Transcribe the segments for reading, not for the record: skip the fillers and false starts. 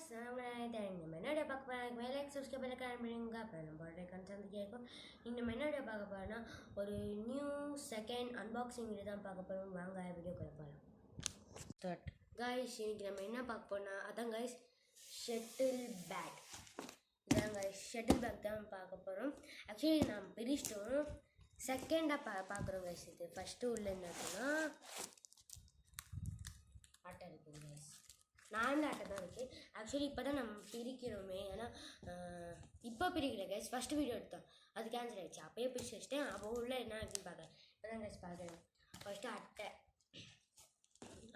நம்ம என்னோட பார்க்க போகிறோம் மேலே சப்ஸ்கிரைப் பண்ணுங்க அப்போ நம்மளோட கன்சென்ட் கேட்கும். நம்ம என்னோட பார்க்க போகிறோன்னா ஒரு நியூ செகண்ட் அன்பாக்சிங் வீடியோ தான் பார்க்க போகிறோம். வாங்க வீடியோ போகலாம். Start guys. இன்னைக்கு நம்ம என்ன பார்க்க போனால் அதான் கைஸ் ஷட்டில் பேக். இதான் கைஸ் ஷட்டில் பேக் தான் பார்க்க போகிறோம். ஆக்சுவலி நான் பிரிச்சிட்டோம் செகண்டாக பார்க்குறோம் கைஸ். இது ஃபஸ்ட்டு உள்ள என்னன்னா ஆட்டை இருக்குது கைஸ். 4 ஆட்டை தான் இருக்குது. ஆக்சுவலி இப்போ தான் நம்ம பிரிக்கிறோமே, ஏன்னா இப்போ பிரிக்கல கைஸ். ஃபஸ்ட்டு வீடியோ எடுத்தோம், அது கேன்சல் ஆகிடுச்சு. அப்போயே பிரிச்சு வச்சிட்டேன். அப்போ உள்ள என்ன இருக்குன்னு பார்க்குறேன். இப்போ தான் கைஸ் பார்க்குறேன். ஃபஸ்ட்டு அட்டை,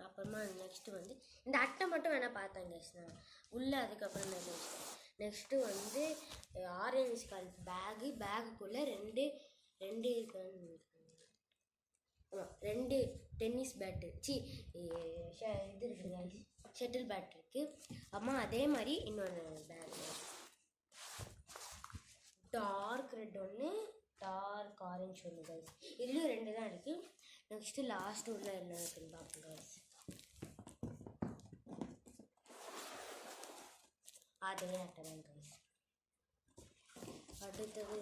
அப்புறமா நெக்ஸ்ட்டு வந்து இந்த அட்டை மட்டும் வேணால் பார்த்தேன் கைஸ் நான் உள்ளே. அதுக்கப்புறம் தான் கைஸ் நெக்ஸ்ட்டு வந்து ஆரஞ்சு கலர் பேகுக்குள்ளே ரெண்டு டென்னிஸ் பேட்டு இது இருக்குது ஷட்டில் பேட் இருக்குது. அம்மா அதே மாதிரி இன்னொன்று பேக் டார்க் ரெட் ஒன்று, டார்க் ஆரஞ்சு ஒன்று கைஸ். இதுலேயும் 2 தான் இருக்குது. நெக்ஸ்ட்டு லாஸ்ட்டு உள்ள என்ன இருக்குன்னு பார்ப்போம் கைஸ். அதே அட்டை தான் கைஸ். அடுத்தது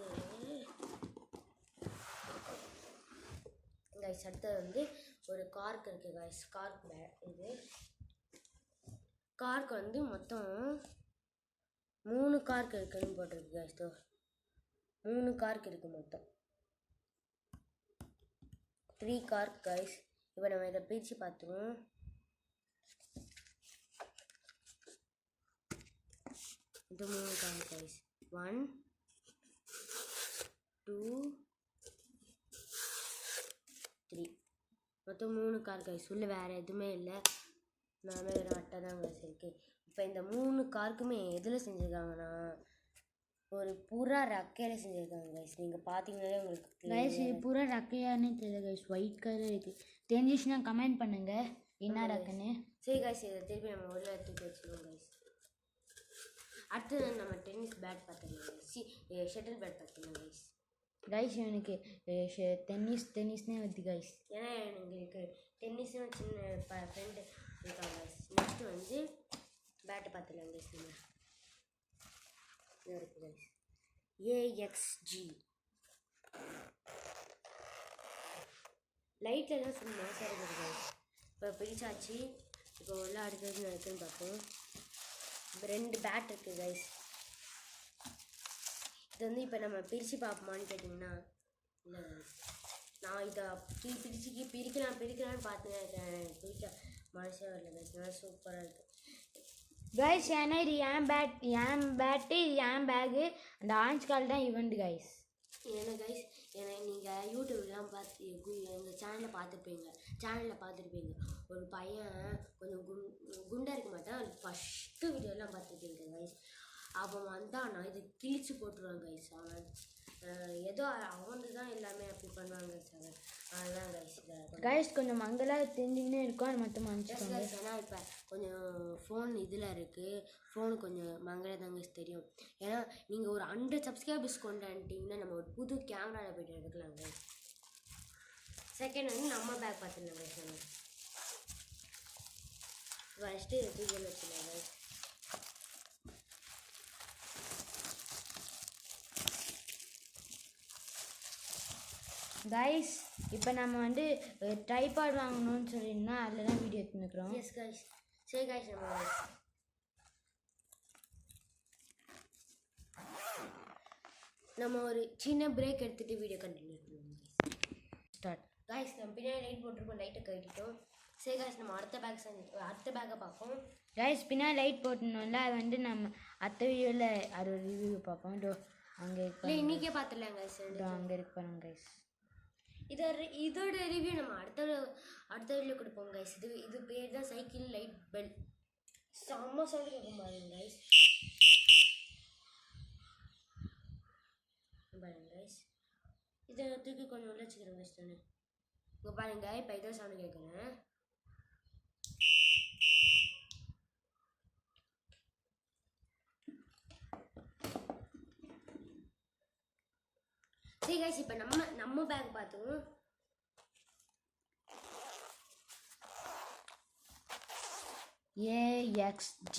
கைஸ் வந்து ஒரு கார்க் இருக்குது கைஸ். கார்க் இது கார்க் வந்து மொத்தம் 3 கார்க் இருக்குன்னு போட்டிருக்கு கைஸ். 3 கார்க் இருக்குது மொத்தம் 3 கார்க் கைஸ். இப்போ நம்ம இதை பிரித்து பார்த்துருவோம். இது 3 கார்க் கைஸ். 1 2 3 மொத்தம் 3 கார் கைஸ். உள்ள வேறு எதுவுமே இல்லை, நாமே ஒரு அட்டை தான் கைஸ் இருக்குது. இப்போ இந்த 3 கார்க்குமே எதில் செஞ்சுருக்காங்கன்னா ஒரு புறா ரக்கையில் செஞ்சுருக்காங்க கைஸ். நீங்கள் பார்த்தீங்கன்னாலே உங்களுக்கு கைஸ் புறா ரக்கையானே தெரியல கைஸ். ஒயிட் கலர் இருக்குது. தெரிஞ்சிச்சுன்னா கமெண்ட் பண்ணுங்கள் என்ன ரக்குன்னு. சரி கைஸ், இதை திருப்பி நம்ம உள்ள எடுத்துட்டு வச்சுருவோம் கைஸ். அடுத்தது நம்ம டென்னிஸ் பேட் பார்த்துக்கலாம். ஷட்டில் பேட் பார்த்துக்கலாம் கைஸ். கைஸ் எனக்கு டென்னிஸ்னே வருது கைஸ். ஏன்னா எங்களுக்கு டென்னிஸ்னு சின்ன ஃப்ரெண்டு இருக்காங்க கைஸ். நெக்ஸ்ட்டு வந்து பேட்டை பார்த்துக்கலாம் கைஸ். நம்ம இருக்குது கைஸ் AXG லைட்லலாம் சும்மா மாசாக இருக்குது கைஸ். இப்போ பிடிச்சாச்சு. இப்போ உள்ள அடுத்தது இருக்குன்னு பார்ப்போம். 2 பேட் இருக்குது கைஸ். இது வந்து இப்போ நம்ம பிரித்து பார்ப்போமான்னு கேட்டிங்கன்னா இல்லை கைஸ். நான் இதை பிரிக்கலான்னு பார்த்தேன். பிரிக்க மனசே வரல கைஸ். நல்லா சூப்பராக இருக்குது கைஸ். ஏன்னா இது என் பேட்டு என் பேகு. அந்த ஆரஞ்சு கால் தான் ஈவெண்ட் கைஸ். ஏன்னா கைஸ் நீங்கள் யூடியூப்லாம் பார்த்து எங்கள் சேனலில் பார்த்துருப்பீங்க. ஒரு பையன் கொஞ்சம் குண்டாக இருக்க மாட்டேன். ஃபஸ்ட்டு வீடியோலாம் பார்த்துருப்பீங்க கைஸ். அவன் வந்தானா இது கிழிச்சு போட்டுருவான் கைஸ். அவன் ஏதோ அவன் தான் எல்லாமே அப்படி பண்ணுவாங்க சார். அதுதான் கைஸ். கைஸ் கொஞ்சம் மங்களாக தெரிஞ்சுக்கினே இருக்கும். அது மட்டும் மன்னிச்சுக்கோங்க. ஏன்னா இப்போ கொஞ்சம் ஃபோன் இதில் இருக்குது. ஃபோனு கொஞ்சம் மங்களாக தான் கைஸ் தெரியும். ஏன்னா நீங்கள் ஒரு 100 சப்ஸ்கிரைபர்ஸ் கொண்டாண்டிங்கன்னா நம்ம ஒரு புது கேமராவில் போய்ட்டு எடுக்கலாம் கைஸ். செகண்ட் வந்து நம்ம பேக் பார்த்துக்கலாம் கைஸ். நம்ம ஃபஸ்ட்டு தூக்கி வச்சுக்கலாம் கைஸ். கைஸ் இப்போ நம்ம வந்து ட்ரைபாட் வாங்கணும்னு சொல்லியிருந்தா அதில் தான் வீடியோ எடுத்துக்கிறோம். S guys. சரி கைஸ், நம்ம ஒரு சின்ன பிரேக் எடுத்துகிட்டு வீடியோ கண்டினியூ பண்ணுவோம். Start guys. நம்ம பின்னாடி லைட் போட்டிருப்போம், லைட்டை கட்டிட்டோம். சரி கைஸ், நம்ம அடுத்த பேக்கை பார்ப்போம். கைஸ் பின்னாடி லைட் போட்டணும்ல, அது வந்து நம்ம அடுத்த வீடியோவில் அது ஒரு ரிவ்யூ பார்ப்போம். அங்கே இல்லை இன்றைக்கே பார்த்துடலாம் கைஸ். அங்கே இருப்பாங்க கைஸ். இதோட ரிவ்யூ நம்ம அடுத்த வீடியோ கொடுப்போம் கைஸ். இது பேர் தான் சைக்கிள் லைட் பெல். செம்ம சவுண்டு கேட்கும் பாருங்க கைஸ். பாருங்க கைஸ், இதை தூக்கி கொஞ்சம் உள்ள வச்சுக்கிறேன் கைஸ். நான் இங்கே பாருங்க, இப்போ இதோ சவுண்டு கேட்குறேன். சரி கைஸ், இப்போ நம்ம பேக் பார்த்துவோம். AXG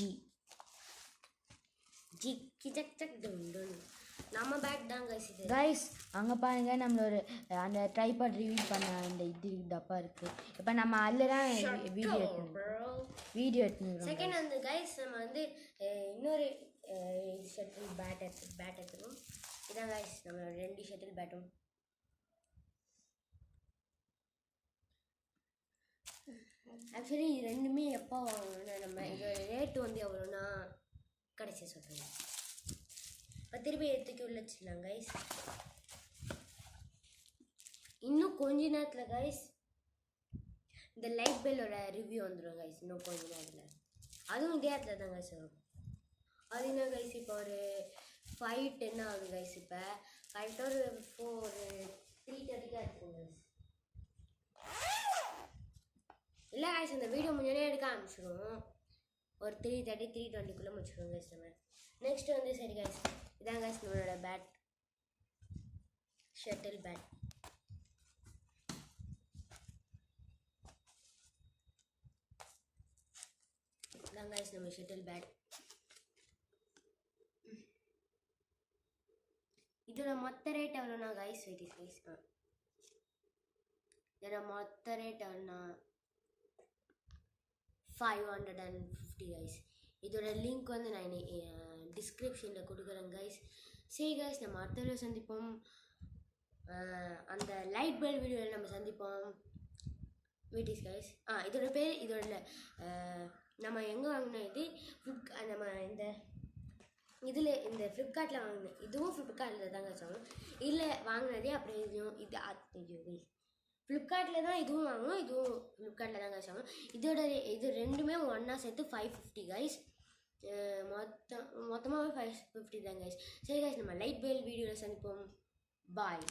ஜிக்கி ஜக் ஜக் டும் டும். நம்ம பேட் தான் கைஸ் இது. கைஸ் அங்கே பாருங்க நம்மளோட அந்த ட்ரைபாட் ரிவீல் பண்ண அந்த இது டப்பா இருக்குது. இப்போ நம்ம அதில் தான் வீடியோ எடுத்துக்கிறோம். செகண்ட் வந்து கைஸ் நம்ம வந்து இன்னொரு ஷட்டில் பேட் எடுத்துக்கணும். இதான் கைஸ் நம்மளோட 2 ஷட்டில் பேட்டும். ஆக்சுவலி இது ரெண்டுமே எப்போ வாங்கணும்னா நம்ம இதோட ரேட்டு வந்து எவ்வளோன்னா கடைசி சொல்கிறேன். இப்போ திருப்பி எடுத்துக்கி உள்ள வச்சிடலாம் கைஸ். இன்னும் கொஞ்ச நேரத்தில் கைஸ் இந்த லைட் பெல்லோட ரிவ்யூ வந்துடும் கைஸ். இன்னும் கொஞ்ச நேரத்தில் அதுவும் இதே இடத்துல தான் கைஸ் வரும். அது என்ன கைஸ் இப்போ ஒரு 5:10 ஆகுது கைஸ். இப்போ கரெக்டாக ஒரு 3:30 இருக்கும் கைஸ். இல்லை கைஸ் இந்த வீடியோ முன்னாடியே எடுக்க ஆரம்பிச்சிடுவோம். ஒரு 3:30 3:20 முடிச்சிடுவோம் கைஸ் நம்ம. நெக்ஸ்ட் வந்து சரி கைஸ் இதான் கைஸ் நம்மளோட பேட் ஷட்டில் பேட். இதான் கைஸ் நம்ம ஷட்டில் பேட். இதோட மொத்த ரேட் எவ்வளோண்ணா கைஸ்? Wait guys. இதோட மொத்த ரேட் எவ்வளோண்ணா 550 கைஸ். இதோட லிங்க் வந்து நான் டிஸ்கிரிப்ஷனில் கொடுக்குறேன் கைஸ். சரி கைஸ் நம்ம அடுத்த வீடியோ சந்திப்போம். அந்த லைட் பெல் வீடியோவில் நம்ம சந்திப்போம். Wait guys. இதோட பேர் இதோட நம்ம எங்கே வாங்கினோம் இது நம்ம இந்த ஃப்ளிப்கார்ட்டில் வாங்கினேன். இதுவும் ஃப்ளிப்கார்ட்டில் தாங்க சொல்லணும். இல்லை வாங்கினதே அப்படியே இதுவும் இது ஃப்ளிப்கார்ட்டில் தான் இதுவும் வாங்கணும். இதுவும் ஃப்ளிப்கார்ட்டில் தாங்க சொல்லணும். இது ரெண்டுமே ஒன்றா சேர்த்து 550 கைஸ். மொத்தமாகவே 550 தான் கைஸ். சரி கைஸ் நம்ம லைட் பெல் வீடியோவில் சந்திப்போம். பாய்.